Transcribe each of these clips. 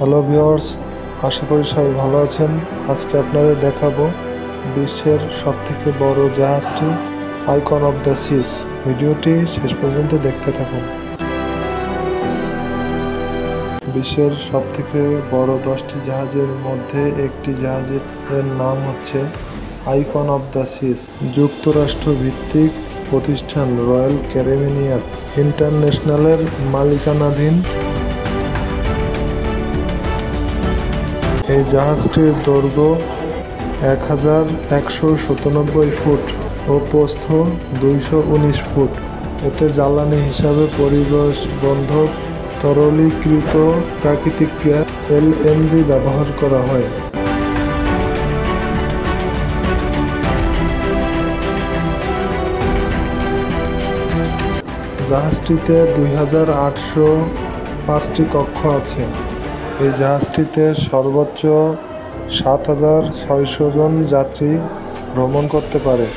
Hello viewers, আশা করি সবাই ভালো আছেন। আজকে আপনাদের দেখাবো বিশ্বের সবথেকে বড় জাহাজটি, আইকন অফ দ্য সিস। ভিডিওটি শেষ পর্যন্ত দেখতে থাকুন। বিশ্বের সবথেকে বড় 10টি জাহাজের মধ্যে একটি জাহাজের নাম হচ্ছে আইকন অফ দ্য সিস। যুক্তরাষ্ট্র ভিত্তিক প্রতিষ্ঠান রয়্যাল ক্যারিবিয়ান ইন্টারন্যাশনালের মালিকানাধীন এই জাহাজটির দৈর্ঘ্য 1197 ফুট ও প্রস্থ 219 ফুট। এতে জ্বালানি হিসাবে পরিবেশ বান্ধব তরলীকৃত প্রাকৃতিক গ্যাস এলএনজি ব্যবহার করা হয়। জাহাজটিতে 2805টি কক্ষ আছে। এই জাহাজটিতে সর্বোচ্চ 7600 জন যাত্রী ভ্রমণ করতে পারে।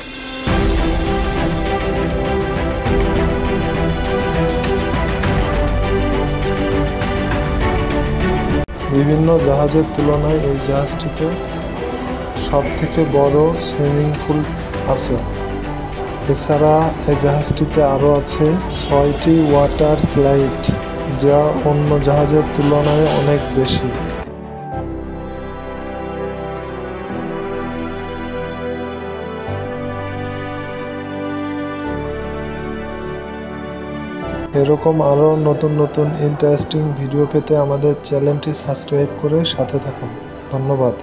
বিভিন্ন জাহাজের তুলনায় এই জাহাজটিতে সবথেকে বড় সুইমিং পুল আছে। এছাড়া এই জাহাজটিতে আরও আছে 6টি ওয়াটার স্লাইড, যা অন্য জাহাজের তুলনায় অনেক বেশি। এরকম আরও নতুন নতুন ইন্টারেস্টিং ভিডিও পেতে আমাদের চ্যানেলটি সাবস্ক্রাইব করে সাথে থাকুন। ধন্যবাদ।